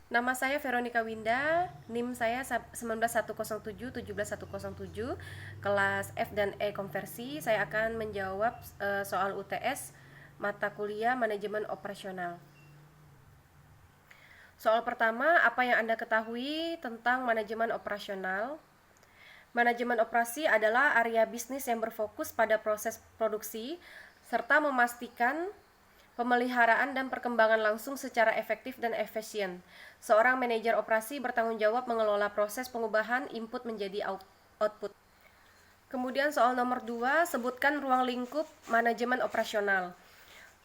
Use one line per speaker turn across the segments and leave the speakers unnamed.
Nama saya Veronica Winda, NIM saya 19107 17107, kelas F dan E konversi. Saya akan menjawab soal UTS mata kuliah manajemen operasional. Soal pertama, apa yang Anda ketahui tentang manajemen operasional? Manajemen operasi adalah area bisnis yang berfokus pada proses produksi serta memastikan pemeliharaan dan perkembangan langsung secara efektif dan efisien. Seorang manajer operasi bertanggung jawab mengelola proses pengubahan input menjadi output. Kemudian soal nomor 2, sebutkan ruang lingkup manajemen operasional.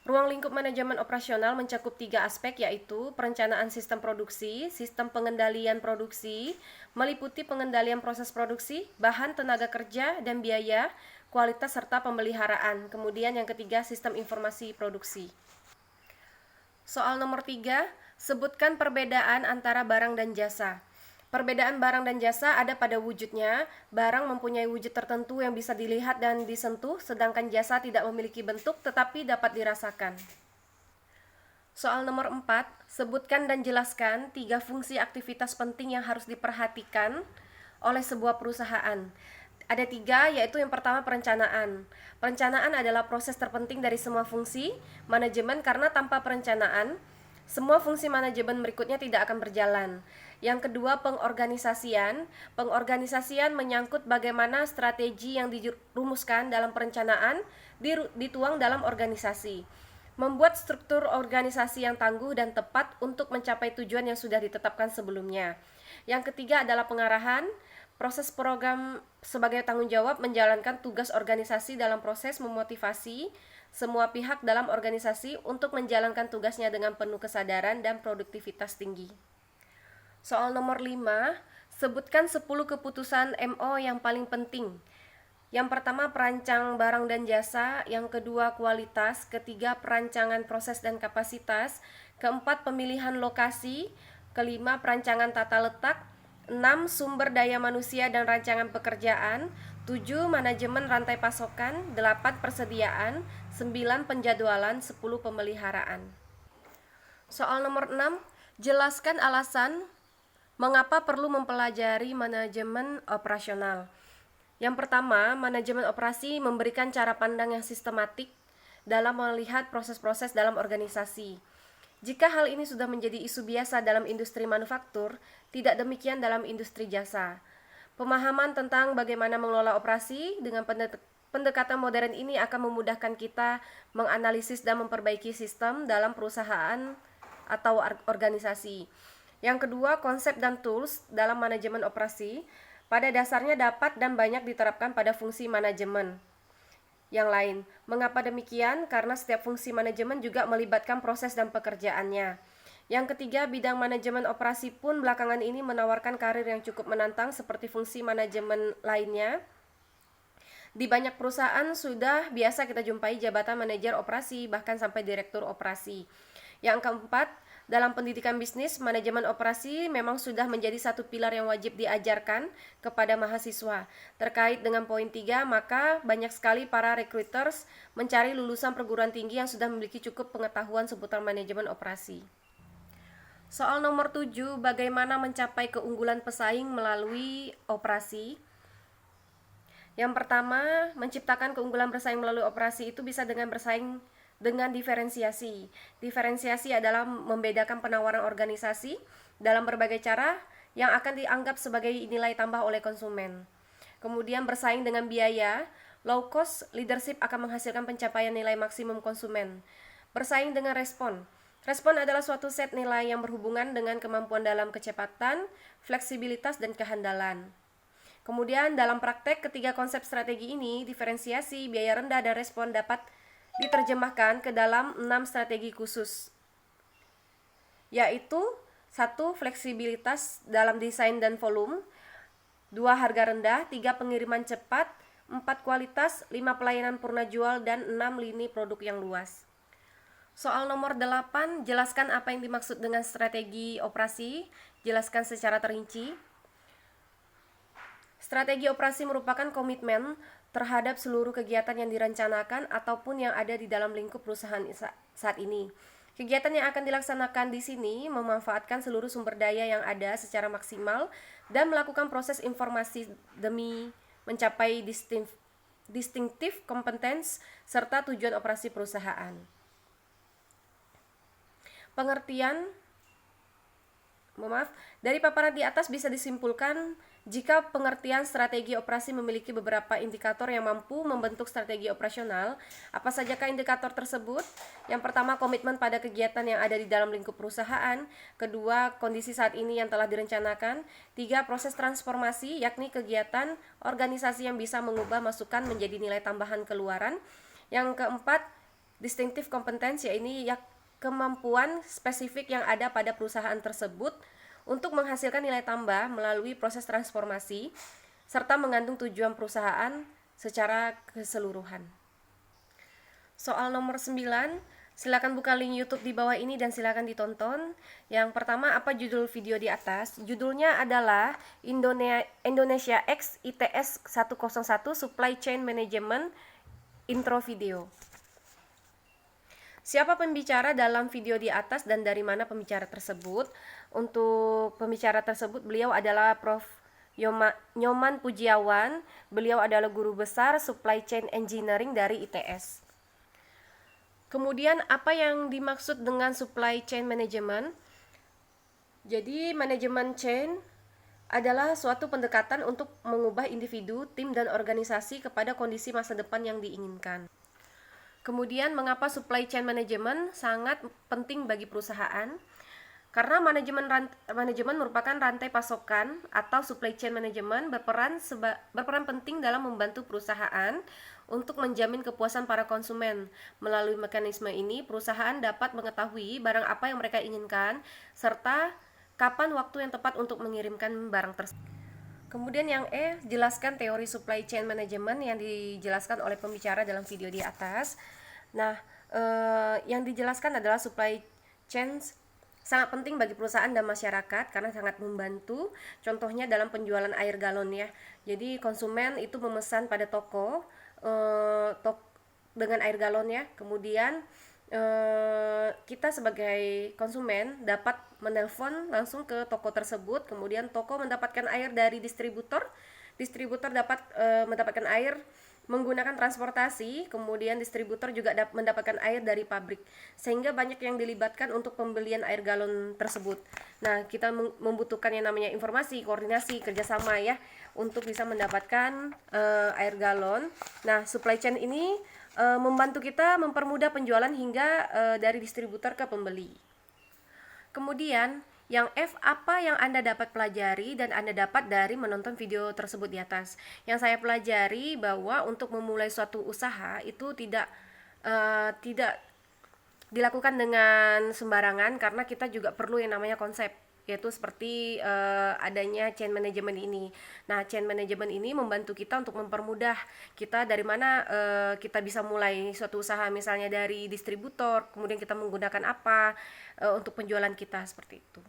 Ruang lingkup manajemen operasional mencakup 3 aspek, yaitu perencanaan sistem produksi, sistem pengendalian produksi, meliputi pengendalian proses produksi, bahan, tenaga kerja, dan biaya, kualitas, serta pemeliharaan. Kemudian yang ketiga, sistem informasi produksi. Soal nomor 3, sebutkan perbedaan antara barang dan jasa. Perbedaan barang dan jasa ada pada wujudnya. Barang mempunyai wujud tertentu yang bisa dilihat dan disentuh, sedangkan jasa tidak memiliki bentuk tetapi dapat dirasakan. Soal nomor 4, sebutkan dan jelaskan 3 fungsi aktivitas penting yang harus diperhatikan oleh sebuah perusahaan. Ada 3, yaitu yang pertama perencanaan. Perencanaan adalah proses terpenting dari semua fungsi manajemen karena tanpa perencanaan, semua fungsi manajemen berikutnya tidak akan berjalan. Yang kedua, pengorganisasian. Pengorganisasian menyangkut bagaimana strategi yang dirumuskan dalam perencanaan dituang dalam organisasi. Membuat struktur organisasi yang tangguh dan tepat untuk mencapai tujuan yang sudah ditetapkan sebelumnya. Yang ketiga adalah pengarahan. Proses program sebagai tanggung jawab menjalankan tugas organisasi dalam proses memotivasi semua pihak dalam organisasi untuk menjalankan tugasnya dengan penuh kesadaran dan produktivitas tinggi. Soal nomor 5, sebutkan 10 keputusan MO yang paling penting. Yang pertama, perancang barang dan jasa. Yang kedua, kualitas. Ketiga, perancangan proses dan kapasitas. Keempat, pemilihan lokasi. Kelima, perancangan tata letak. 6, sumber daya manusia dan rancangan pekerjaan. 7, manajemen rantai pasokan. 8, persediaan. 9, penjadwalan. 10, pemeliharaan. Soal nomor 6, jelaskan alasan mengapa perlu mempelajari manajemen operasional. Yang pertama, manajemen operasi memberikan cara pandang yang sistematik dalam melihat proses-proses dalam organisasi. Jika hal ini sudah menjadi isu biasa dalam industri manufaktur, tidak demikian dalam industri jasa. Pemahaman tentang bagaimana mengelola operasi dengan pendekatan modern ini akan memudahkan kita menganalisis dan memperbaiki sistem dalam perusahaan atau organisasi. Yang kedua, konsep dan tools dalam manajemen operasi pada dasarnya dapat dan banyak diterapkan pada fungsi manajemen yang lain. Mengapa demikian? Karena setiap fungsi manajemen juga melibatkan proses dan pekerjaannya. Yang ketiga, bidang manajemen operasi pun belakangan ini menawarkan karir yang cukup menantang seperti fungsi manajemen lainnya. Di banyak perusahaan sudah biasa kita jumpai jabatan manajer operasi, bahkan sampai direktur operasi. Yang keempat, dalam pendidikan bisnis, manajemen operasi memang sudah menjadi satu pilar yang wajib diajarkan kepada mahasiswa. Terkait dengan poin 3, maka banyak sekali para recruiters mencari lulusan perguruan tinggi yang sudah memiliki cukup pengetahuan seputar manajemen operasi. Soal nomor 7, bagaimana mencapai keunggulan pesaing melalui operasi? Yang pertama, menciptakan keunggulan bersaing melalui operasi itu bisa dengan bersaing dengan diferensiasi. Diferensiasi adalah membedakan penawaran organisasi dalam berbagai cara yang akan dianggap sebagai nilai tambah oleh konsumen. Kemudian bersaing dengan biaya, low cost leadership akan menghasilkan pencapaian nilai maksimum konsumen. Bersaing dengan respon. Respon adalah suatu set nilai yang berhubungan dengan kemampuan dalam kecepatan, fleksibilitas, dan kehandalan. Kemudian dalam praktek ketiga konsep strategi ini, diferensiasi, biaya rendah, dan respon dapat diterjemahkan ke dalam 6 strategi khusus, yaitu 1. Fleksibilitas dalam desain dan volume, 2. Harga rendah, 3. Pengiriman cepat, 4. Kualitas, 5. Pelayanan purna jual, dan 6. Lini produk yang luas. Soal nomor 8, jelaskan apa yang dimaksud dengan strategi operasi, jelaskan secara terinci. Strategi operasi merupakan komitmen terhadap seluruh kegiatan yang direncanakan ataupun yang ada di dalam lingkup perusahaan saat ini. Kegiatan yang akan dilaksanakan di sini memanfaatkan seluruh sumber daya yang ada secara maksimal dan melakukan proses informasi demi mencapai distinctive competence serta tujuan operasi perusahaan. Dari paparan di atas bisa disimpulkan jika pengertian strategi operasi memiliki beberapa indikator yang mampu membentuk strategi operasional. Apa sajakah indikator tersebut? Yang pertama, komitmen pada kegiatan yang ada di dalam lingkup perusahaan. Kedua, kondisi saat ini yang telah direncanakan. Tiga, proses transformasi, yakni kegiatan organisasi yang bisa mengubah masukan menjadi nilai tambahan keluaran. Yang keempat, distinctive competence, yaitu kemampuan spesifik yang ada pada perusahaan tersebut untuk menghasilkan nilai tambah melalui proses transformasi serta mengandung tujuan perusahaan secara keseluruhan. Soal nomor 9, silakan buka link YouTube di bawah ini dan silakan ditonton. Yang pertama, apa judul video di atas? Judulnya adalah Indonesia X ITS 101 Supply Chain Management Intro Video. Siapa pembicara dalam video di atas dan dari mana pembicara tersebut? Untuk pembicara tersebut, beliau adalah Prof. Nyoman Pujiawan. Beliau adalah guru besar Supply Chain Engineering dari ITS. Kemudian, apa yang dimaksud dengan Supply Chain Management? Jadi, manajemen chain adalah suatu pendekatan untuk mengubah individu, tim, dan organisasi kepada kondisi masa depan yang diinginkan. Kemudian, mengapa supply chain management sangat penting bagi perusahaan? Karena manajemen merupakan rantai pasokan atau supply chain management berperan penting dalam membantu perusahaan untuk menjamin kepuasan para konsumen. Melalui mekanisme ini, perusahaan dapat mengetahui barang apa yang mereka inginkan serta kapan waktu yang tepat untuk mengirimkan barang tersebut. Kemudian yang E, jelaskan teori supply chain management yang dijelaskan oleh pembicara dalam video di atas. Nah, yang dijelaskan adalah supply chain sangat penting bagi perusahaan dan masyarakat karena sangat membantu. Contohnya dalam penjualan air galon ya. Jadi konsumen itu memesan pada toko dengan air galon ya. Kemudian kita sebagai konsumen dapat menelpon langsung ke toko tersebut, kemudian toko mendapatkan air dari distributor dapat mendapatkan air menggunakan transportasi, kemudian distributor juga mendapatkan air dari pabrik, sehingga banyak yang dilibatkan untuk pembelian air galon tersebut. Nah, kita membutuhkan yang namanya informasi, koordinasi, kerjasama ya, untuk bisa mendapatkan air galon. Nah, supply chain ini membantu kita mempermudah penjualan hingga dari distributor ke pembeli. Kemudian yang F, apa yang Anda dapat pelajari dan Anda dapat dari menonton video tersebut di atas? Yang saya pelajari bahwa untuk memulai suatu usaha itu tidak dilakukan dengan sembarangan karena kita juga perlu yang namanya konsep, yaitu seperti adanya chain management ini. Nah, chain management ini membantu kita untuk mempermudah kita dari mana kita bisa mulai suatu usaha, misalnya dari distributor, kemudian kita menggunakan apa untuk penjualan kita, seperti itu.